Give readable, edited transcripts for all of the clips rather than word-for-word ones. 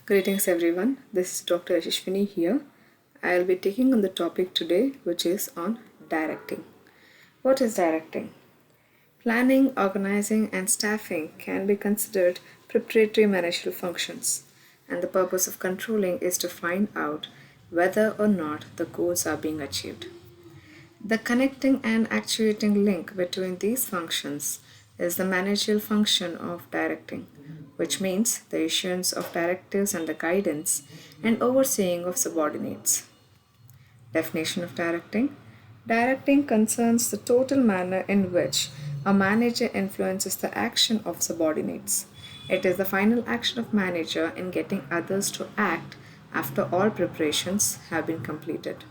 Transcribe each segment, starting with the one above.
Greetings everyone, this is Dr. Yashashwini here. I'll be taking on the topic today which is on directing. What is directing? Planning, organizing and staffing can be considered preparatory managerial functions, and the purpose of controlling is to find out whether or not the goals are being achieved. The connecting and actuating link between these functions is the managerial function of directing, which means the issuance of directives and the guidance and overseeing of subordinates. Definition of directing: directing concerns the total manner in which a manager influences the action of subordinates. It is the final action of manager in getting others to act after all preparations have been completed.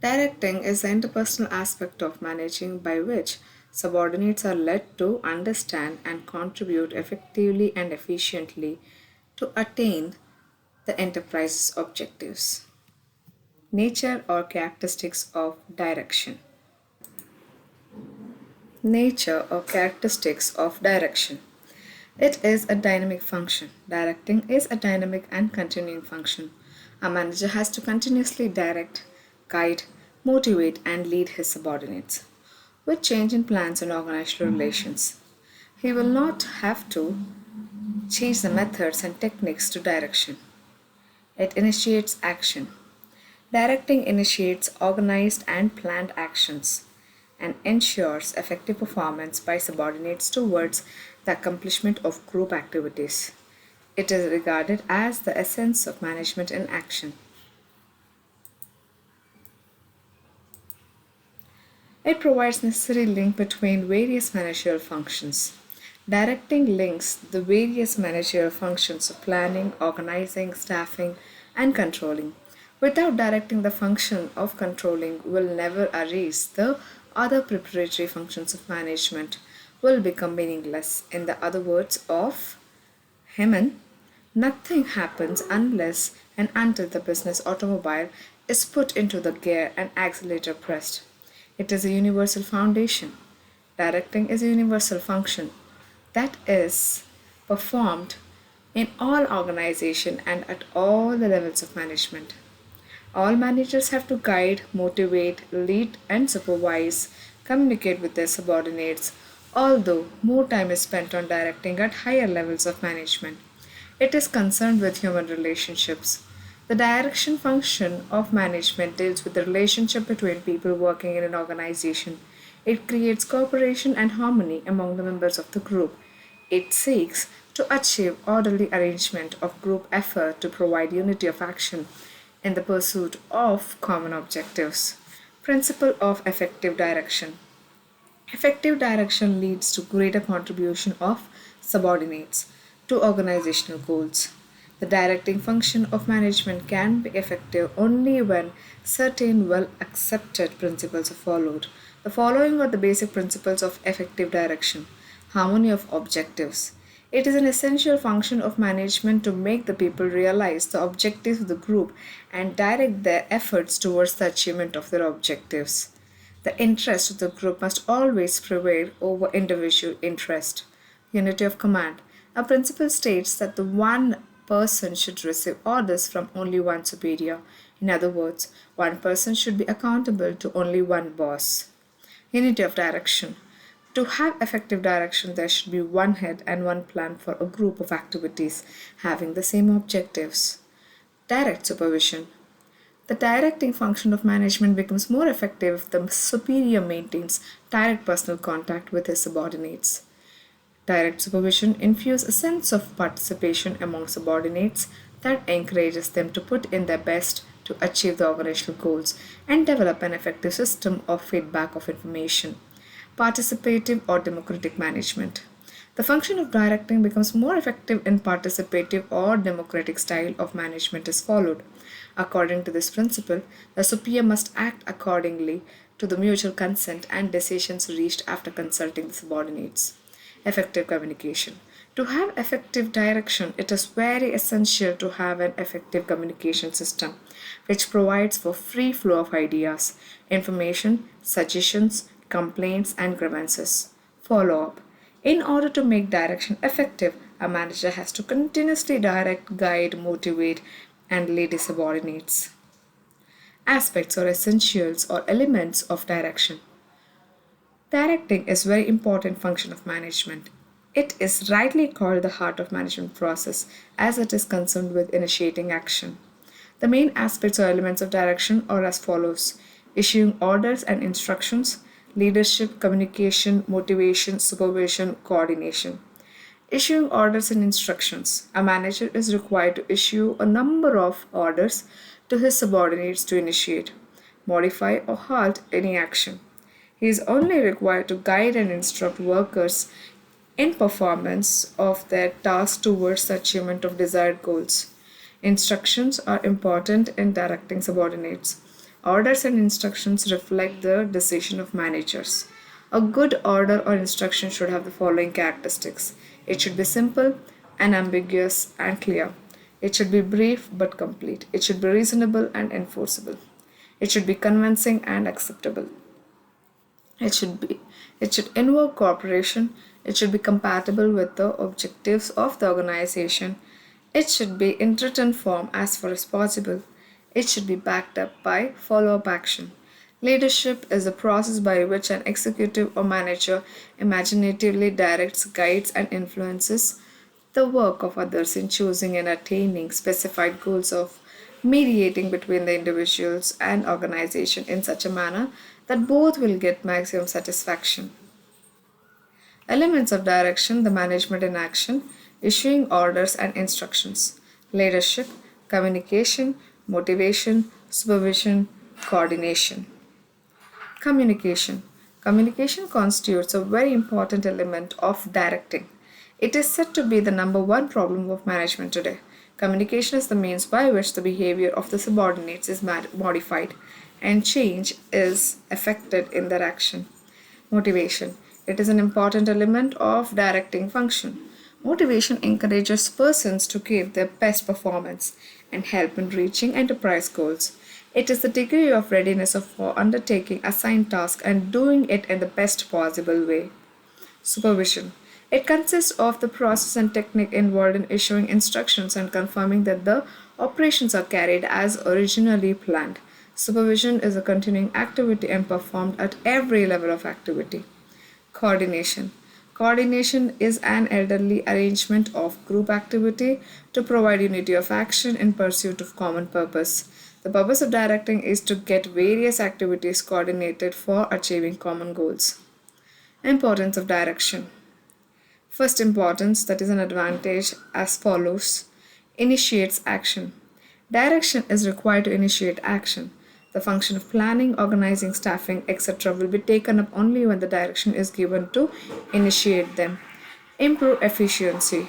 Directing is the interpersonal aspect of managing by which subordinates are led to understand and contribute effectively and efficiently to attain the enterprise's objectives. Nature or characteristics of direction. Nature or characteristics of direction. It is a dynamic function. Directing is a dynamic and continuing function. A manager has to continuously direct, guide, motivate, and lead his subordinates. With change in plans and organizational relations, he will not have to change the methods and techniques to direction. It initiates action. Directing initiates organized and planned actions and ensures effective performance by subordinates towards the accomplishment of group activities. It is regarded as the essence of management in action. It provides necessary link between various managerial functions. Directing links the various managerial functions of planning, organizing, staffing, and controlling. Without directing, the function of controlling will never arise. The other preparatory functions of management will become meaningless. In the other words of Hemon, nothing happens unless and until the business automobile is put into the gear and accelerator pressed. It is a universal foundation. Directing is a universal function that is performed in all organization and at all the levels of management. All managers have to guide, motivate, lead, and supervise, communicate with their subordinates, although more time is spent on directing at higher levels of management. It is concerned with human relationships. The direction function of management deals with the relationship between people working in an organization. It creates cooperation and harmony among the members of the group. It seeks to achieve orderly arrangement of group effort to provide unity of action in the pursuit of common objectives. Principle of effective direction. Effective direction leads to greater contribution of subordinates to organizational goals. The directing function of management can be effective only when certain well accepted principles are followed. The following are the basic principles of effective direction: harmony of objectives. It is an essential function of management to make the people realize the objectives of the group and direct their efforts towards the achievement of their objectives. The interest of the group must always prevail over individual interest. Unity of command. A principle states that the one person should receive orders from only one superior. In other words, one person should be accountable to only one boss. Unity of direction. To have effective direction, there should be one head and one plan for a group of activities having the same objectives. Direct supervision. The directing function of management becomes more effective if the superior maintains direct personal contact with his subordinates. Direct supervision infuses a sense of participation among subordinates that encourages them to put in their best to achieve the organizational goals and develop an effective system of feedback of information. Participative or democratic management. The function of directing becomes more effective in participative or democratic style of management is followed. According to this principle, the superior must act accordingly to the mutual consent and decisions reached after consulting the subordinates. Effective communication. To have effective direction, it is very essential to have an effective communication system which provides for free flow of ideas, information, suggestions, complaints, and grievances. Follow up. In order to make direction effective, A manager has to continuously direct, guide, motivate, and lead his subordinates. Aspects or essentials or elements of direction. Directing is very important function of management. It is rightly called the heart of management process as it is concerned with initiating action. The main aspects or elements of direction are as follows: issuing orders and instructions, leadership, communication, motivation, supervision, coordination. Issuing orders and instructions. A manager is required to issue a number of orders to his subordinates to initiate, modify, or halt any action. He is only required to guide and instruct workers in performance of their task towards the achievement of desired goals. Instructions are important in directing subordinates. Orders and instructions reflect the decision of managers. A good order or instruction should have the following characteristics: it should be simple, unambiguous, and clear. It should be brief but complete. It should be reasonable and enforceable. It should be convincing and acceptable. It should be it should invoke cooperation. It should be compatible with the objectives of the organization. It should be in written form as far as possible. It should be backed up by follow-up action. Leadership is the process by which an executive or manager imaginatively directs, guides, and influences the work of others in choosing and attaining specified goals of mediating between the individuals and organization in such a manner that both will get maximum satisfaction. Elements of direction, the management in action, issuing orders and instructions, leadership, communication, motivation, supervision, coordination. Communication. Communication constitutes a very important element of directing. It is said to be the number one problem of management today. Communication is the means by which the behavior of the subordinates is modified and change is effected in their action. Motivation. It is an important element of directing function. Motivation encourages persons to give their best performance and help in reaching enterprise goals. It is the degree of readiness for undertaking assigned task and doing it in the best possible way. Supervision. It consists of the process and technique involved in issuing instructions and confirming that the operations are carried as originally planned. Supervision is a continuing activity and performed at every level of activity. Coordination. Coordination is an elderly arrangement of group activity to provide unity of action in pursuit of common purpose. The purpose of directing is to get various activities coordinated for achieving common goals. Importance of direction. First importance, that is an advantage, as follows: initiates action. Direction is required to initiate action. The function of planning, organizing, staffing, etc. will be taken up only when the direction is given to initiate them. Improve efficiency.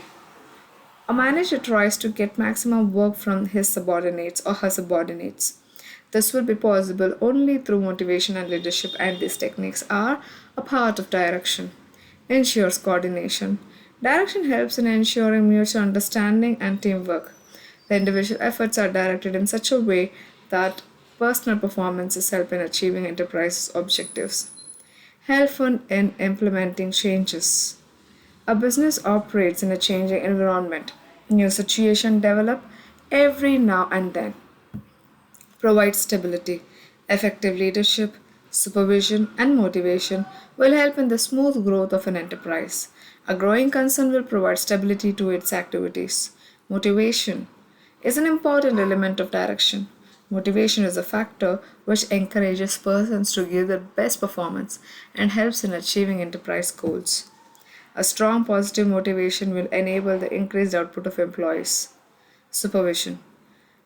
A manager tries to get maximum work from his subordinates or her subordinates. This will be possible only through motivation and leadership, and these techniques are a part of direction. Ensures coordination. Direction helps in ensuring mutual understanding and teamwork. The individual efforts are directed in such a way that personal performances help in achieving enterprise objectives. Helpful in implementing changes. A business operates in a changing environment. New situations develop every now and then. Provides stability. Effective leadership, supervision, and motivation will help in the smooth growth of an enterprise. A growing concern will provide stability to its activities. Motivation is an important element of direction. Motivation is a factor which encourages persons to give their best performance and helps in achieving enterprise goals. A strong positive motivation will enable the increased output of employees. Supervision.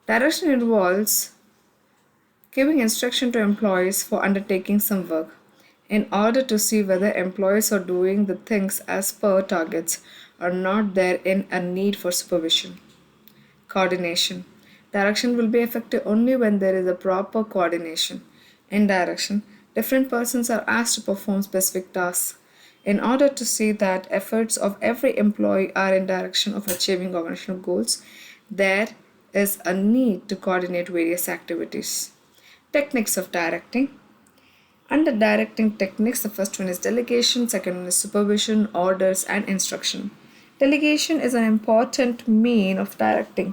Direction involves giving instruction to employees for undertaking some work in order to see whether employees are doing the things as per targets or not. There in a need for supervision. Coordination. Direction will be effective only when there is a proper coordination. In direction, different persons are asked to perform specific tasks. In order to see that efforts of every employee are in direction of achieving organizational goals, there is a need to coordinate various activities. Techniques of directing. Under directing techniques, the first one is delegation, second one is supervision, orders, and instruction. Delegation is an important mean of directing.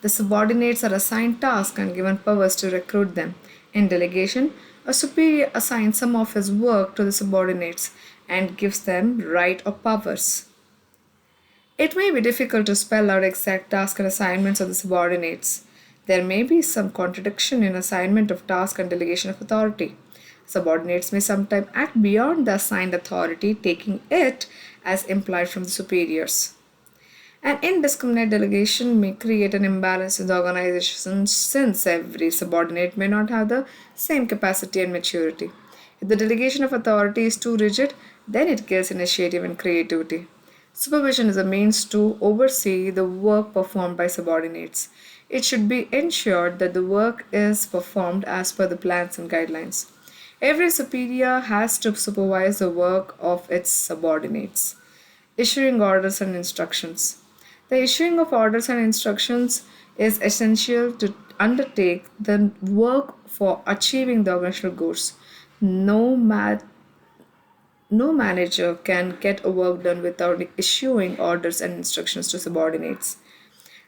The subordinates are assigned tasks and given powers to recruit them. In delegation, a superior assigns some of his work to the subordinates and gives them right or powers. It may be difficult to spell out exact tasks and assignments of the subordinates. There may be some contradiction in assignment of task and delegation of authority. Subordinates may sometimes act beyond the assigned authority, taking it as implied from the superiors. An indiscriminate delegation may create an imbalance in the organization since every subordinate may not have the same capacity and maturity. If the delegation of authority is too rigid, then it kills initiative and creativity. Supervision is a means to oversee the work performed by subordinates. It should be ensured that the work is performed as per the plans and guidelines. Every superior has to supervise the work of its subordinates. Issuing orders and instructions. The issuing of orders and instructions is essential to undertake the work for achieving the organizational goals. No, ma- no manager can get a work done without issuing orders and instructions to subordinates.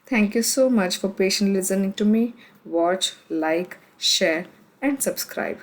Thank you so much for patiently listening to me. Watch, like, share, and subscribe.